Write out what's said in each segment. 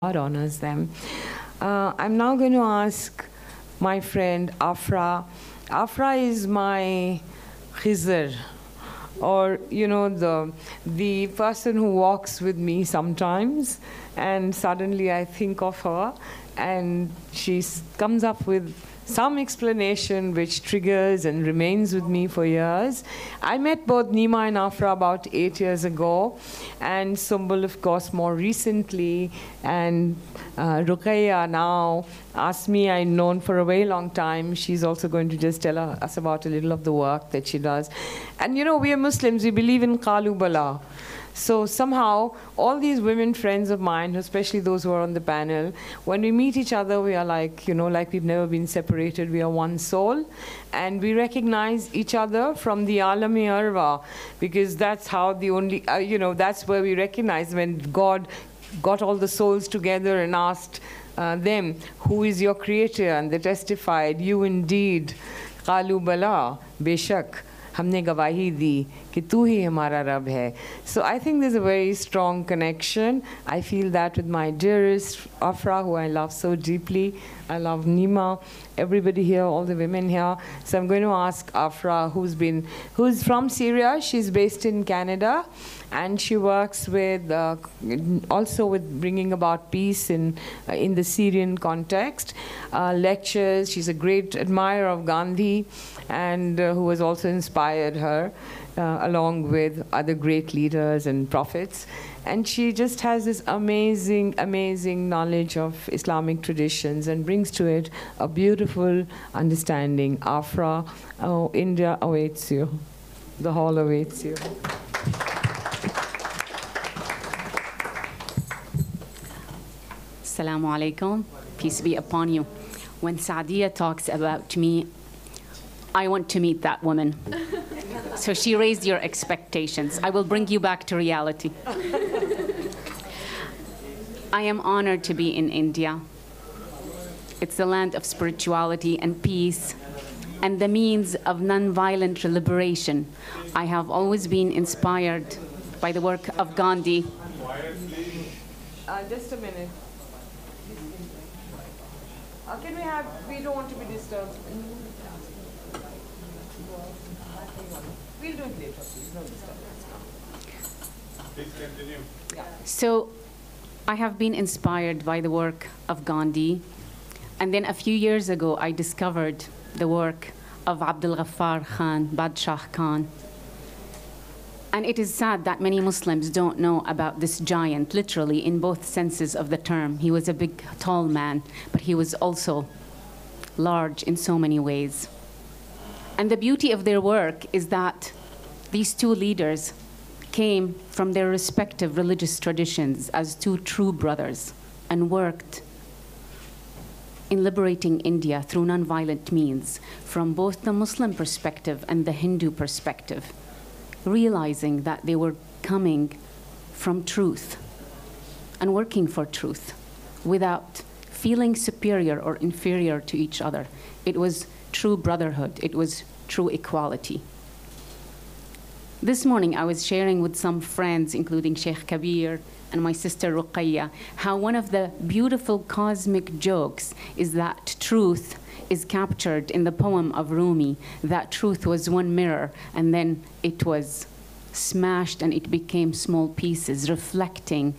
God honors them. I'm now going to ask my friend Afra. Afra is my khizr, or the person who walks with me sometimes, and suddenly I think of her, and she comes up with some explanation which triggers and remains with me for years. I met both Nima and Afra about 8 years ago, and Sumbul, of course, more recently, and Ruqayya now. Asmi I've known for a very long time. She's also going to just tell us about a little of the work that she does. And we are Muslims, we believe in Qalu Bala. So somehow, all these women friends of mine, especially those who are on the panel, when we meet each other, we are like, like we've never been separated. We are one soul. And we recognize each other from the Alami Arwa, because that's how the only, that's where we recognize when God got all the souls together and asked them, who is your creator? And they testified, you indeed, Qalu Bala, Beshak. हमने गवाही दी कि तू ही हमारा रब है. So I think there's a very strong connection. I feel that with my dearest Afra, who I love so deeply. I love Nima, everybody here, all the women here. So I'm going to ask Afra, who's from Syria. She's based in Canada, and she works with also with bringing about peace in the Syrian context. Lectures. She's a great admirer of Gandhi, and who has also inspired her, along with other great leaders and prophets. And she just has this amazing, amazing knowledge of Islamic traditions and brings to it a beautiful understanding. Afra, India awaits you. The hall awaits you. Assalamu alaikum. Peace be upon you. When Sadia talks about me, I want to meet that woman. So she raised your expectations. I will bring you back to reality. I am honored to be in India. It's the land of spirituality and peace, and the means of nonviolent liberation. I have always been inspired by the work of Gandhi. Just a minute. We don't want to be disturbed. We'll do it later, please. No disturbance. Please continue. Yeah. So I have been inspired by the work of Gandhi. And then a few years ago, I discovered the work of Abdul Ghaffar Khan, Badshah Khan. And it is sad that many Muslims don't know about this giant, literally in both senses of the term. He was a big, tall man, but he was also large in so many ways. And the beauty of their work is that these two leaders came from their respective religious traditions as two true brothers and worked in liberating India through nonviolent means from both the Muslim perspective and the Hindu perspective, realizing that they were coming from truth and working for truth without feeling superior or inferior to each other. It was true brotherhood. It was true equality. This morning, I was sharing with some friends, including Sheikh Kabir and my sister Ruqayya, how one of the beautiful cosmic jokes is that truth is captured in the poem of Rumi, that truth was one mirror, and then it was smashed and it became small pieces, reflecting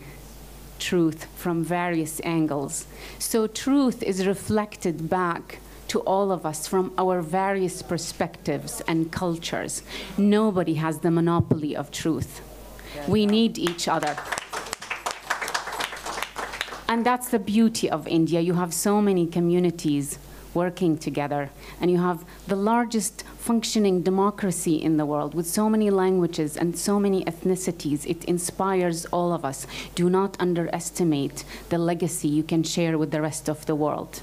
truth from various angles. So truth is reflected back to all of us from our various perspectives and cultures. Nobody has the monopoly of truth. We need each other. And that's the beauty of India. You have so many communities working together, and you have the largest functioning democracy in the world with so many languages and so many ethnicities. It inspires all of us. Do not underestimate the legacy you can share with the rest of the world.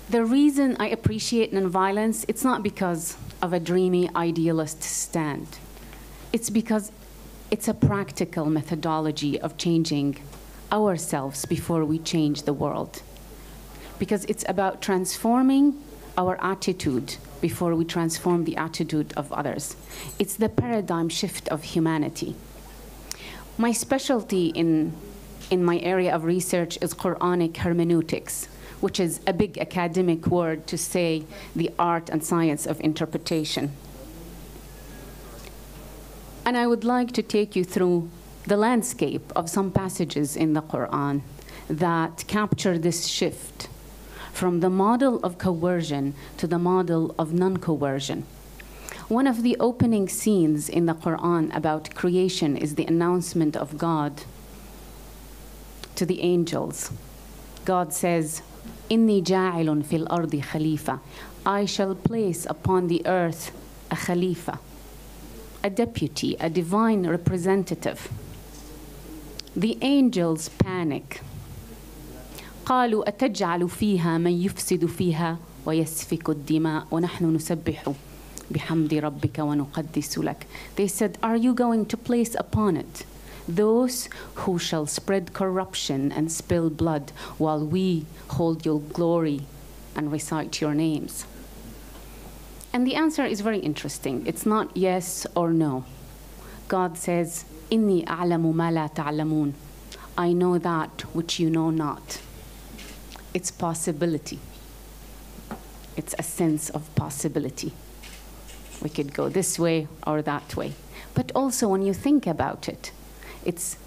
The reason I appreciate nonviolence, it's not because of a dreamy idealist stand. It's because it's a practical methodology of changing ourselves before we change the world. Because it's about transforming our attitude before we transform the attitude of others. It's the paradigm shift of humanity. My specialty in my area of research is Quranic hermeneutics, which is a big academic word to say the art and science of interpretation. And I would like to take you through the landscape of some passages in the Quran that capture this shift from the model of coercion to the model of non-coercion. One of the opening scenes in the Quran about creation is the announcement of God to the angels. God says, "Inni ja'ilun fil ardi khalifa." I shall place upon the earth a khalifa, a deputy, a divine representative. The angels panic. قالوا أتجعل فيها من يفسد فيها ويسفك الدماء ونحن نسبح بحمد ربك ونقدس لك. They said, are you going to place upon it those who shall spread corruption and spill blood while we hold your glory and recite your names? And the answer is very interesting. It's not yes or no. God says, إِنِّي أَعْلَمُ مَا لَا تَعْلَمُونَ. I know that which you know not. It's possibility. It's a sense of possibility. We could go this way or that way. But also when you think about it, it's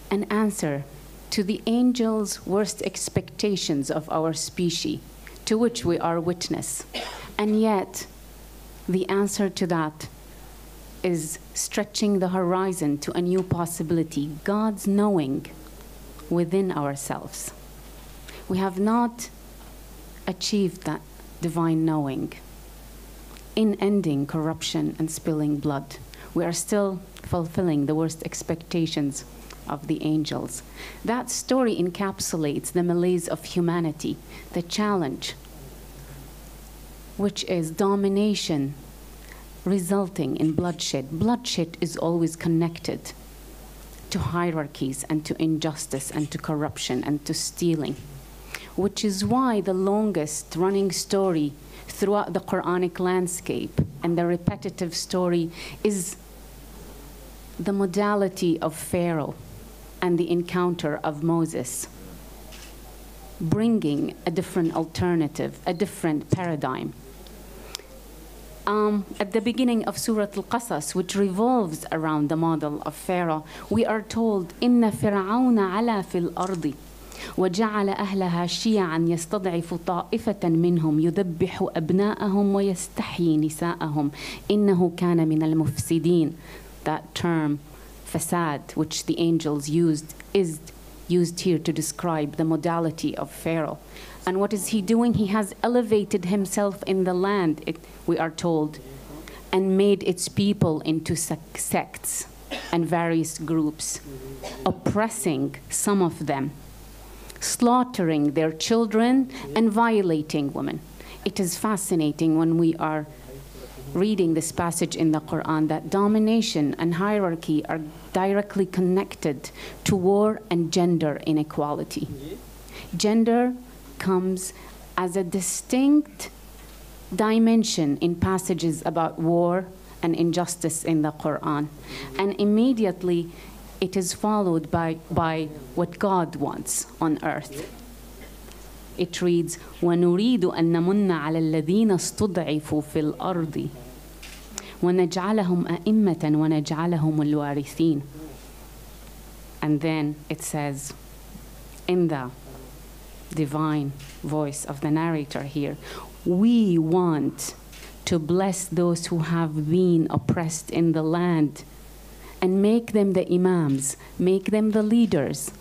an answer to the angels' worst expectations of our species, to which we are witness. And yet, the answer to that is stretching the horizon to a new possibility, God's knowing within ourselves. We have not achieved that divine knowing in ending corruption and spilling blood. We are still fulfilling the worst expectations of the angels. That story encapsulates the malaise of humanity, the challenge, which is domination resulting in bloodshed. Bloodshed is always connected to hierarchies and to injustice and to corruption and to stealing, which is why the longest running story throughout the Quranic landscape and the repetitive story is the modality of Pharaoh and the encounter of Moses, bringing a different alternative, a different paradigm. At the beginning of Surah Al-Qasas, which revolves around the model of Pharaoh, we are told, إِنَّ فِرْعَوْنَ عَلَى فِي الْأَرْضِ وجعل أهلها شيعا يستضعف طائفة منهم يذبح أبناءهم ويستحيي نساءهم إنه كان من المفسدين. That term, fasad, which the angels used, is used here to describe the modality of Pharaoh. And what is he doing? He has elevated himself in the land, we are told, and made its people into sects and various groups, oppressing some of them, slaughtering their children and violating women. It is fascinating when we are reading this passage in the Quran that domination and hierarchy are directly connected to war and gender inequality. Gender comes as a distinct dimension in passages about war and injustice in the Quran. And immediately it is followed by what God wants on earth. It reads, وَنُرِيدُ أَن نَمُنَّ عَلَى الَّذِينَ اسْتُضْعِفُوا فِي الْأَرْضِ وَنَجْعَلَهُمْ أَئِمَّةً وَنَجْعَلَهُمُ الْوَارِثِينَ. And then it says, in the divine voice of the narrator here, we want to bless those who have been oppressed in the land and make them the imams, make them the leaders,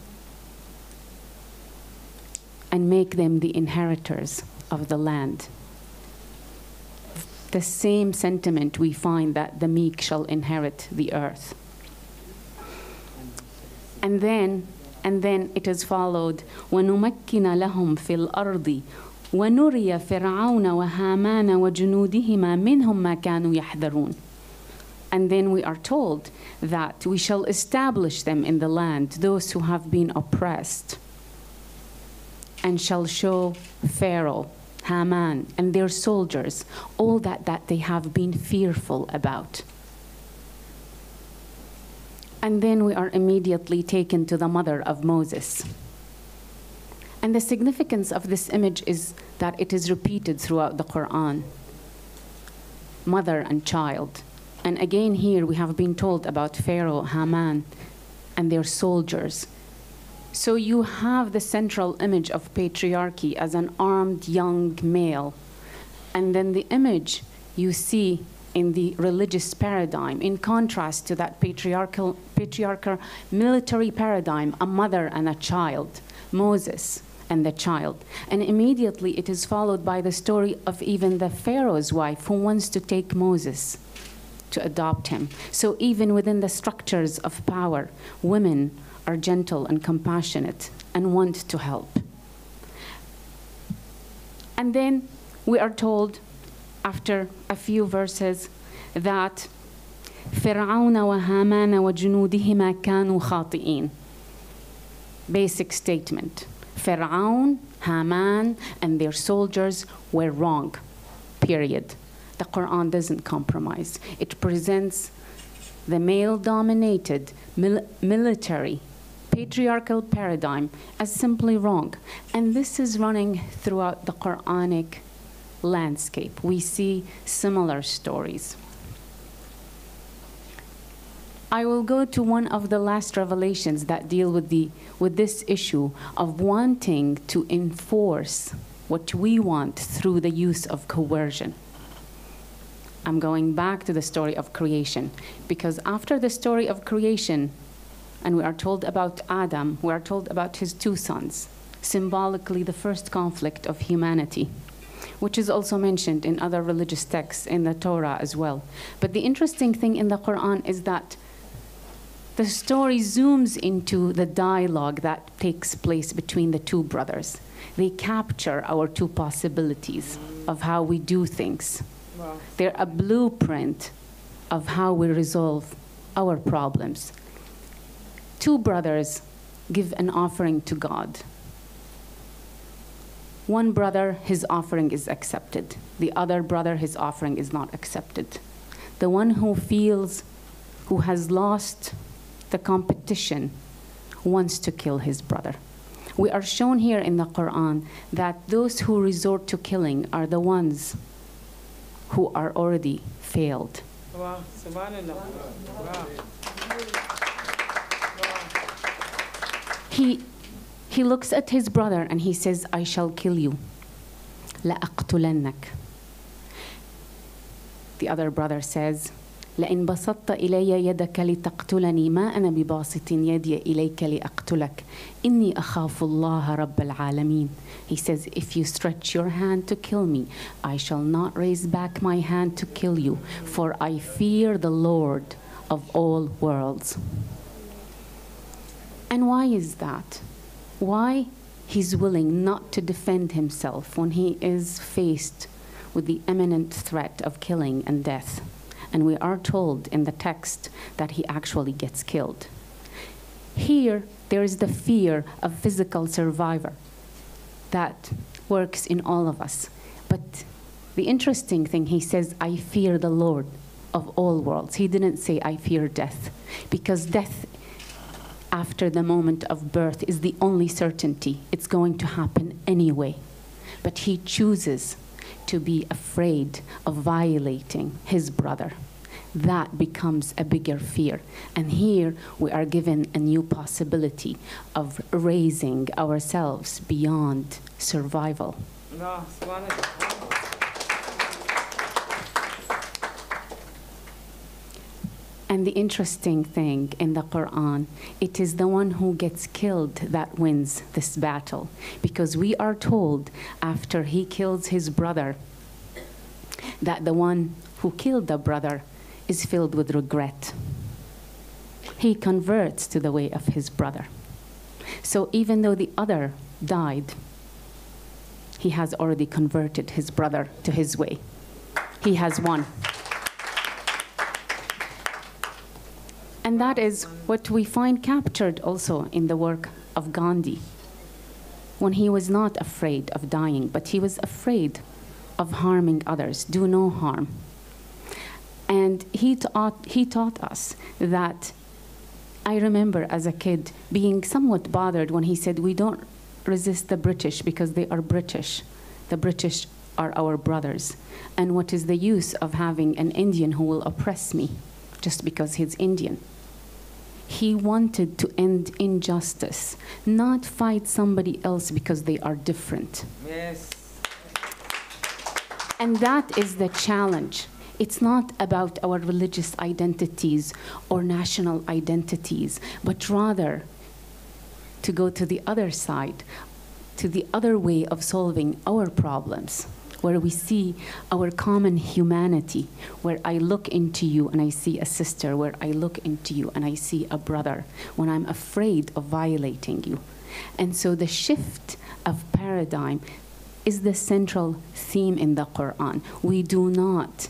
and make them the inheritors of the land. The same sentiment we find that the meek shall inherit the earth. And then it is followed, وَنُمَكِّنَ لَهُمْ فِي الْأَرْضِ وَنُرِيَ فِرْعَوْنَ وَهَامَانَ وَجُنُودِهِمَا مِنْهُمْ مَا كَانُوا يَحْذَرُونَ. And then we are told that we shall establish them in the land, those who have been oppressed, and shall show Pharaoh, Haman, and their soldiers, all that they have been fearful about. And then we are immediately taken to the mother of Moses. And the significance of this image is that it is repeated throughout the Quran. Mother and child. And again here we have been told about Pharaoh, Haman, and their soldiers. So you have the central image of patriarchy as an armed young male. And then the image you see in the religious paradigm, in contrast to that patriarchal military paradigm, a mother and a child, Moses and the child. And immediately it is followed by the story of even the Pharaoh's wife who wants to take Moses to adopt him. So even within the structures of power, women are gentle and compassionate and want to help. And then we are told, after a few verses, that فرعون وهامان وجنودهما كانوا خاطئين. Basic statement. Pharaoh, Haman, and their soldiers were wrong, period. The Quran doesn't compromise. It presents the male-dominated military patriarchal paradigm as simply wrong. And this is running throughout the Quranic landscape. We see similar stories. I will go to one of the last revelations that deal with this issue of wanting to enforce what we want through the use of coercion. I'm going back to the story of creation, because after the story of creation, and we are told about Adam, we are told about his two sons, symbolically the first conflict of humanity, which is also mentioned in other religious texts in the Torah as well. But the interesting thing in the Quran is that the story zooms into the dialogue that takes place between the two brothers. They capture our two possibilities of how we do things. Wow. They're a blueprint of how we resolve our problems. Two brothers give an offering to God. One brother, his offering is accepted. The other brother, his offering is not accepted. The one who has lost the competition wants to kill his brother. We are shown here in the Quran that those who resort to killing are the ones who are already failed. Wow. Subhanallah. Wow. He looks at his brother and he says, I shall kill you. لأقتلنك. The other brother says, لئن بسطت إلي يدك لتقتلني ما أنا بباسط يدي إليك لأقتلك إني أخاف الله رب العالمين. He says, if you stretch your hand to kill me, I shall not raise back my hand to kill you, for I fear the Lord of all worlds. And why is that? Why he's willing not to defend himself when he is faced with the imminent threat of killing and death? And we are told in the text that he actually gets killed. Here, there is the fear of physical survivor that works in all of us. But the interesting thing, he says, I fear the Lord of all worlds. He didn't say, I fear death, because death after the moment of birth is the only certainty. It's going to happen anyway. But he chooses to be afraid of violating his brother. That becomes a bigger fear. And here we are given a new possibility of raising ourselves beyond survival. Wow. Subhanallah. And the interesting thing in the Quran, it is the one who gets killed that wins this battle. Because we are told after he kills his brother, that the one who killed the brother is filled with regret. He converts to the way of his brother. So even though the other died, he has already converted his brother to his way. He has won. And that is what we find captured also in the work of Gandhi. when he was not afraid of dying, but he was afraid of harming others. Do no harm. And he taught us that. I remember as a kid being somewhat bothered when he said, we don't resist the British because they are British. The British are our brothers. And what is the use of having an Indian who will oppress me just because he's Indian? He wanted to end injustice, not fight somebody else because they are different. Yes. And that is the challenge. It's not about our religious identities or national identities, but rather to go to the other side, to the other way of solving our problems, where we see our common humanity, where I look into you and I see a sister, where I look into you and I see a brother, when I'm afraid of violating you. And so the shift of paradigm is the central theme in the Quran. We do not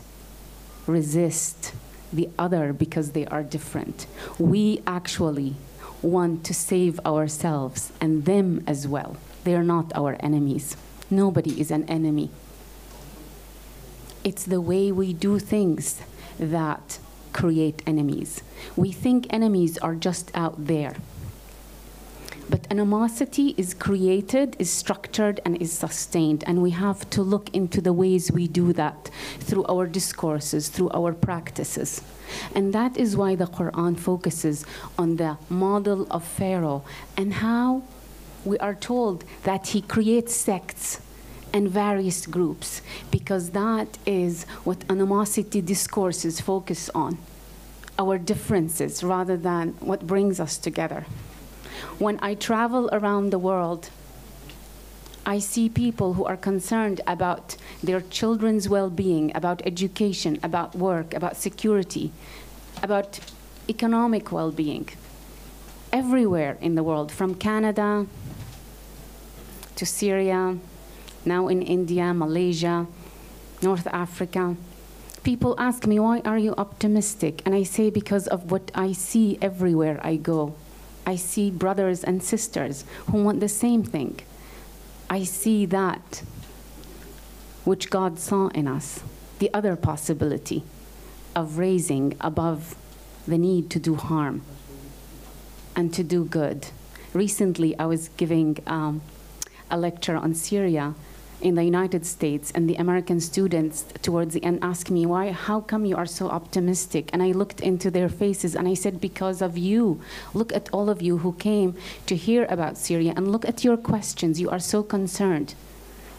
resist the other because they are different. We actually want to save ourselves and them as well. They are not our enemies. Nobody is an enemy. It's the way we do things that create enemies. We think enemies are just out there. But animosity is created, is structured, and is sustained. And we have to look into the ways we do that through our discourses, through our practices. And that is why the Quran focuses on the model of Pharaoh and how we are told that he creates sects and various groups, because that is what animosity discourses focus on, our differences rather than what brings us together. When I travel around the world, I see people who are concerned about their children's well-being, about education, about work, about security, about economic well-being, everywhere in the world, from Canada to Syria, now in India, Malaysia, North Africa. People ask me, why are you optimistic? And I say, because of what I see everywhere I go. I see brothers and sisters who want the same thing. I see that which God saw in us, the other possibility of raising above the need to do harm and to do good. Recently, I was giving a lecture on Syria in the United States, and the American students towards the end asked me, how come you are so optimistic? And I looked into their faces and I said, because of you. Look at all of you who came to hear about Syria, and look at your questions. You are so concerned.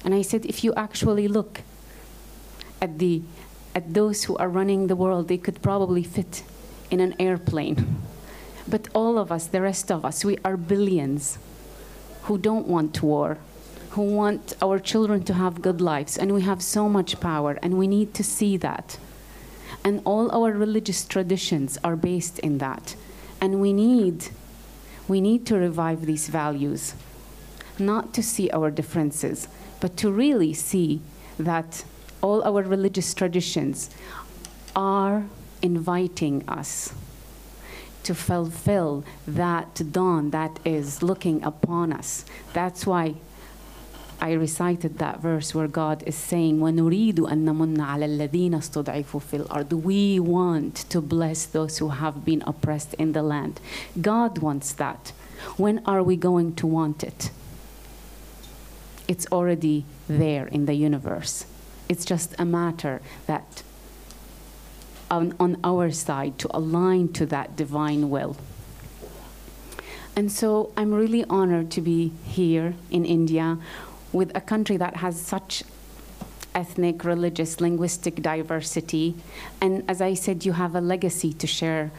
And I said, if you actually look at those who are running the world, they could probably fit in an airplane. But all of us, the rest of us, we are billions who don't want war, who want our children to have good lives, and we have so much power, and we need to see that. And all our religious traditions are based in that. And we need to revive these values, not to see our differences, but to really see that all our religious traditions are inviting us to fulfill that dawn that is looking upon us. That's why I recited that verse where God is saying, وَنُرِيدُ أَن نَمُنَّ عَلَى الَّذِينَ اسْتُضْعِفُوا فِي الْأَرْضِ. We want to bless those who have been oppressed in the land. God wants that. When are we going to want it? It's already there in the universe. It's just a matter that on our side to align to that divine will. And so I'm really honored to be here in India with a country that has such ethnic, religious, linguistic diversity. And as I said, you have a legacy to share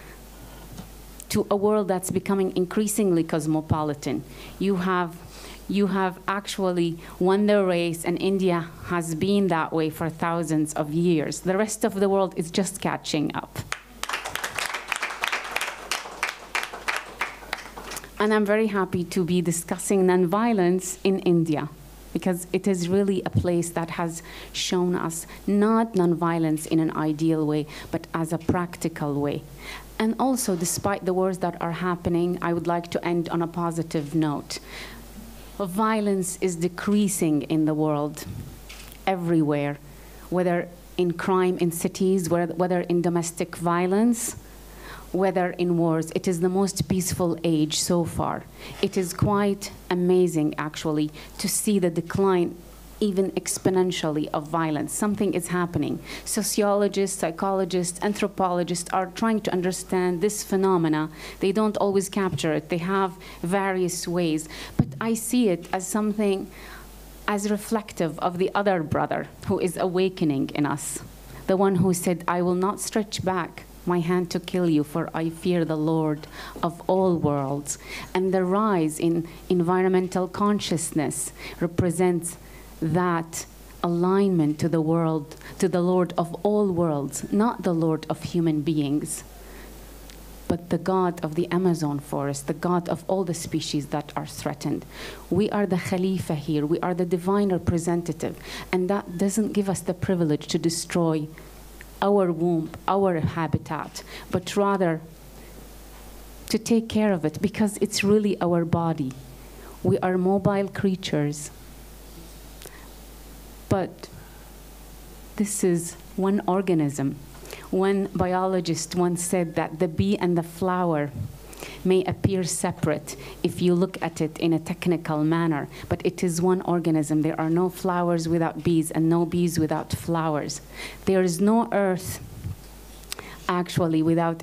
to a world that's becoming increasingly cosmopolitan. You have actually won the race, and India has been that way for thousands of years. The rest of the world is just catching up. And I'm very happy to be discussing nonviolence in India, because it is really a place that has shown us not nonviolence in an ideal way, but as a practical way. And also, despite the wars that are happening, I would like to end on a positive note. Violence is decreasing in the world, everywhere, whether in crime in cities, whether in domestic violence, whether in wars. It is the most peaceful age so far. It is quite amazing, actually, to see the decline, even exponentially, of violence. Something is happening. Sociologists, psychologists, anthropologists are trying to understand this phenomena. They don't always capture it. They have various ways. But I see it as something as reflective of the other brother who is awakening in us, the one who said, I will not stretch back my hand to kill you, for I fear the Lord of all worlds. And the rise in environmental consciousness represents that alignment to the world, to the Lord of all worlds, not the Lord of human beings, but the God of the Amazon forest, the God of all the species that are threatened. We are the Khalifa here. We are the divine representative. And that doesn't give us the privilege to destroy our womb, our habitat, but rather to take care of it, because it's really our body. We are mobile creatures. But this is one organism. One biologist once said that the bee and the flower may appear separate if you look at it in a technical manner, but it is one organism. There are no flowers without bees and no bees without flowers. There is no earth, actually, without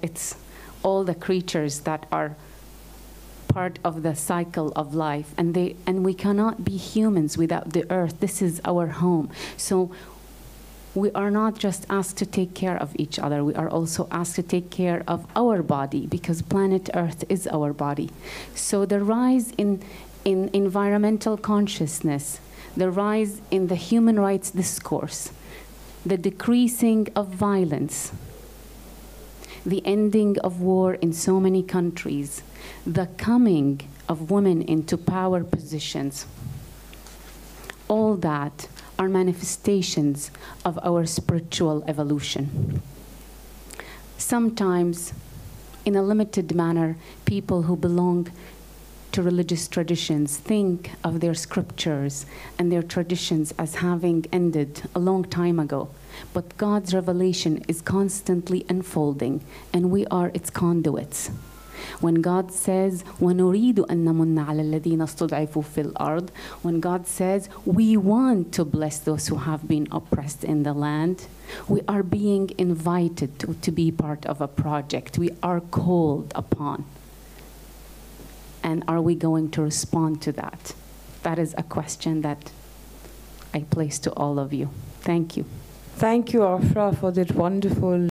all the creatures that are part of the cycle of life. And we cannot be humans without the earth. This is our home. So we are not just asked to take care of each other, we are also asked to take care of our body, because planet Earth is our body. So the rise in environmental consciousness, the rise in the human rights discourse, the decreasing of violence, the ending of war in so many countries, the coming of women into power positions, all that are manifestations of our spiritual evolution. Sometimes, in a limited manner, people who belong to religious traditions think of their scriptures and their traditions as having ended a long time ago. But God's revelation is constantly unfolding, and we are its conduits. When God says, وَنُرِيدُ أَن نَمُنَّ عَلَى الَّذِينَ اسْتُضْعِفُوا فِي الْأَرْضِ, when God says, we want to bless those who have been oppressed in the land, we are being invited to be part of a project. We are called upon. And are we going to respond to that? That is a question that I place to all of you. Thank you. Thank you, Afra, for that wonderful